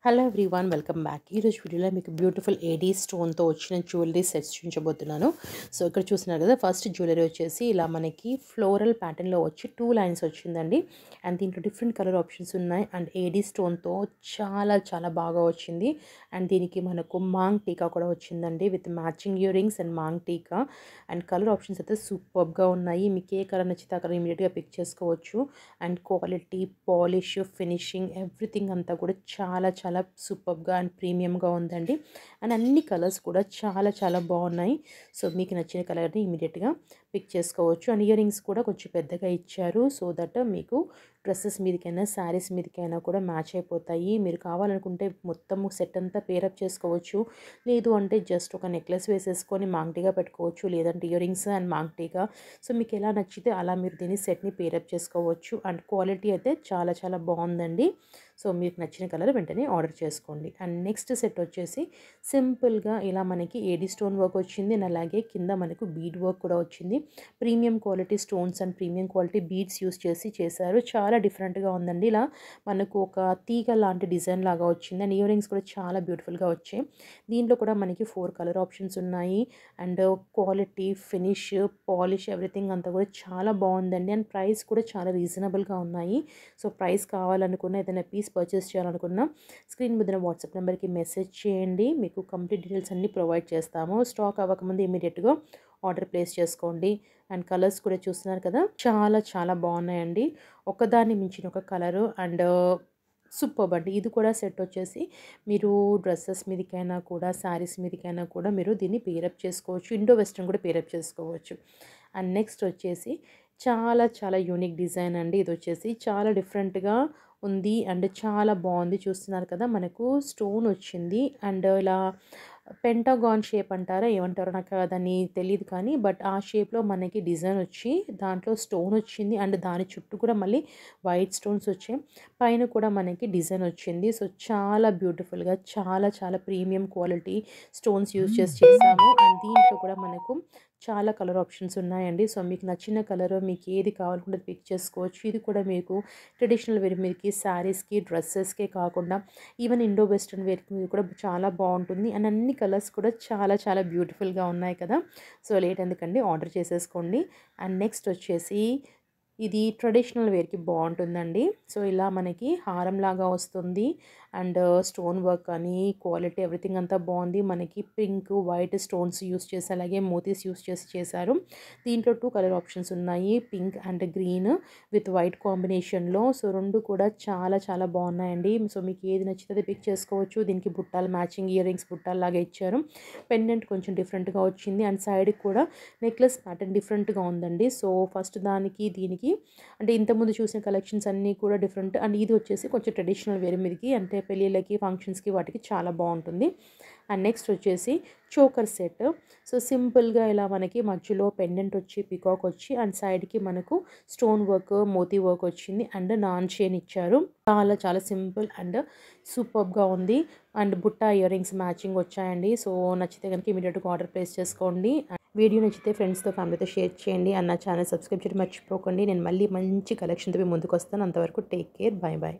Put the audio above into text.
Hello everyone welcome back. ఈరోజు వీడియోలో మీకు బ్యూటిఫుల్ ఏడీ స్టోన్తో వచ్చిన జ్యువెలరీ సెట్స్ చూపించబోతున్నాను. సో ఇక్కడ చూస్తున్నారు కదా, ఫస్ట్ జ్యువెలరీ వచ్చేసి ఇలా మనకి ఫ్లోరల్ ప్యాటర్న్లో వచ్చి 2 లైన్స్ వచ్చిందండి. అండ్ దీంట్లో డిఫరెంట్ కలర్ ఆప్షన్స్ ఉన్నాయి. అండ్ ఏడీ స్టోన్తో చాలా చాలా బాగా వచ్చింది. అండ్ దీనికి మనకు మాంగ్ టీకా కూడా వచ్చిందండి, with matching ear rings and maang tikka. And colour options అయితే సూపర్గా ఉన్నాయి. మీకు ఏ కలర్ నచ్చితే ఆ కలర్ ఇమీడియట్గా పిక్ చేసుకోవచ్చు. And quality, polish, finishing, everything అంతా కూడా చాలా చాలా సూపర్గా అండ్ ప్రీమియంగా ఉందండి. అండ్ అన్ని కలర్స్ కూడా చాలా చాలా బాగున్నాయి. సో మీకు నచ్చిన కలర్ని ఇమీడియట్గా పిక్ చేసుకోవచ్చు. అండ్ ఇయర్ రింగ్స్ కూడా కొంచెం పెద్దగా ఇచ్చారు, సో దట్ మీకు డ్రెస్సెస్ మీదకైనా శారీస్ మీదకైనా కూడా మ్యాచ్ అయిపోతాయి. మీరు కావాలనుకుంటే మొత్తము సెట్ అంతా పేరప్ చేసుకోవచ్చు. లేదు అంటే జస్ట్ ఒక నెక్లెస్ వేసేసుకొని మాంగ్టీగా పెట్టుకోవచ్చు, లేదంటే ఇయర్ రింగ్స్ అండ్ మాంగ్టీగా. సో మీకు ఎలా నచ్చితే అలా మీరు దీన్ని సెట్ని పేరప్ చేసుకోవచ్చు. అండ్ క్వాలిటీ అయితే చాలా చాలా బాగుందండి. సో మీకు నచ్చిన కలర్ వెంటనే ఆర్డర్ చేసుకోండి. అండ్ నెక్స్ట్ సెట్ వచ్చేసి సింపుల్గా ఇలా మనకి ఏడీ స్టోన్ వర్క్ వచ్చింది. అండ్ అలాగే కింద మనకు బీడ్ వర్క్ కూడా వచ్చింది. Premium quality stones and premium quality beads use చేసి చేశారు. చాలా డిఫరెంట్గా ఉందండి. ఇలా మనకు ఒక తీగ లాంటి డిజైన్ లాగా వచ్చింది. అండ్ ఇయర్ రింగ్స్ కూడా చాలా బ్యూటిఫుల్గా వచ్చాయి. దీంట్లో కూడా మనకి 4 కలర్ ఆప్షన్స్ ఉన్నాయి. And quality, finish, polish, everything అంతా కూడా చాలా బాగుందండి. అండ్ ప్రైస్ కూడా చాలా రీజనబుల్గా ఉన్నాయి. సో ప్రైస్ కావాలనుకున్న, ఏదైనా పీస్ పర్చేస్ చేయాలనుకున్నా స్క్రీన్ మీద వాట్సాప్ నెంబర్కి మెసేజ్ చేయండి. మీకు కంప్లీట్ డీటెయిల్స్ అన్నీ ప్రొవైడ్ చేస్తాము. స్టాక్ అవ్వకముందు ఇమీడియట్గా ఆర్డర్ ప్లేస్ చేసుకోండి. అండ్ కలర్స్ కూడా చూస్తున్నారు కదా, చాలా చాలా బాగున్నాయండి. ఒకదాన్ని మించిన ఒక కలరు. అండ్ సూపర్బ్ అండి. ఇది కూడా సెట్ వచ్చేసి మీరు డ్రెస్సెస్ మీదకైనా కూడా శారీస్ మీదకైనా కూడా మీరు దీన్ని పేరప్ చేసుకోవచ్చు. ఇండో వెస్ట్రన్ కూడా పేరప్ చేసుకోవచ్చు. అండ్ నెక్స్ట్ వచ్చేసి చాలా చాలా యూనిక్ డిజైన్ అండి. ఇది వచ్చేసి చాలా డిఫరెంట్గా ఉంది అండ్ చాలా బాగుంది. చూస్తున్నారు కదా, మనకు స్టోన్ వచ్చింది. అండ్ ఇలా పెంటాగాన్ షేప్ అంటారా, ఏమంటారో నాకు దాన్ని తెలియదు కానీ, బట్ ఆ షేప్లో మనకి డిజైన్ వచ్చి దాంట్లో స్టోన్ వచ్చింది. అండ్ దాని చుట్టూ కూడా మళ్ళీ వైట్ స్టోన్స్ వచ్చాయి. పైన కూడా మనకి డిజైన్ వచ్చింది. సో చాలా బ్యూటిఫుల్గా, చాలా చాలా ప్రీమియం క్వాలిటీ స్టోన్స్ యూజ్ చేసాము. అండ్ దీంట్లో కూడా మనకు చాలా కలర్ ఆప్షన్స్ ఉన్నాయండి. సో మీకు నచ్చిన కలర్, మీకు ఏది కావాలనుకుంటే పిక్ చేసుకోవచ్చు. ఇది కూడా మీకు ట్రెడిషనల్ వేర్ మీదకి, శారీస్కి, డ్రెస్సెస్కే కాకుండా ఈవెన్ ఇండో వెస్ట్రన్ వేర్ మీద కూడా చాలా బాగుంటుంది. అండ్ అన్ని కలర్స్ కూడా చాలా చాలా బ్యూటిఫుల్గా ఉన్నాయి కదా. సో లేట్ ఎందుకండి, ఆర్డర్ చేసేసుకోండి. అండ్ నెక్స్ట్ వచ్చేసి ఇది ట్రెడిషనల్ వేర్కి బాగుంటుందండి. సో ఇలా మనకి హారం లాగా వస్తుంది. అండ్ స్టోన్ వర్క్ అని క్వాలిటీ ఎవ్రీథింగ్ అంతా బాగుంది. మనకి పింక్, వైట్ స్టోన్స్ యూస్ చేసి, అలాగే మోతీస్ యూస్ చేసి చేశారు. దీంట్లో 2 కలర్ ఆప్షన్స్ ఉన్నాయి, pink and green with white కాంబినేషన్లో. సో రెండు కూడా చాలా చాలా బాగున్నాయండి. సో మీకు ఏది నచ్చితే పిక్ చేసుకోవచ్చు. దీనికి బుట్టాలు, మ్యాచింగ్ ఇయర్ రింగ్స్ బుట్టాలు లాగా ఇచ్చారు. పెండెంట్ కొంచెం డిఫరెంట్గా వచ్చింది. అండ్ సైడ్కి కూడా నెక్లెస్ ప్యాటర్న్ డిఫరెంట్గా ఉందండి. సో ఫస్ట్ దానికి దీనికి అంటే ఇంతకుముందు చూసిన కలెక్షన్స్ అన్నీ కూడా డిఫరెంట్. అండ్ ఇది వచ్చేసి కొంచెం ట్రెడిషనల్ వేర్ మీదకి, అంటే పెళ్ళిళ్ళకి, ఫంక్షన్స్కి, వాటికి చాలా బాగుంటుంది. అండ్ నెక్స్ట్ వచ్చేసి చోకర్ సెట్. సో సింపుల్గా ఇలా మనకి మధ్యలో పెండెంట్ వచ్చి, పికాక్ వచ్చి, అండ్ సైడ్కి మనకు స్టోన్ వర్క్, మోతీ వర్క్ వచ్చింది. అండ్ నాన్ చైన్ ఇచ్చారు. చాలా చాలా సింపుల్ అండ్ సూపర్గా ఉంది. అండ్ బుట్ట ఇయర్ రింగ్స్ మ్యాచింగ్ వచ్చాయండి. సో నచ్చితే కనుక ఇమీడియట్గా ఆర్డర్ ప్లేస్ చేసుకోండి. వీడియో నచ్చితే ఫ్రెండ్స్తో, ఫ్యామిలీతో షేర్ చేయండి. అండ్ నా ఛానల్ సబ్స్క్రైబ్ చేయడం మర్చిపోకండి. నేను మళ్ళీ మంచి కలెక్షన్తో ముందుకు వస్తాను. అంతవరకు టేక్ కేర్, బాయ్ బాయ్.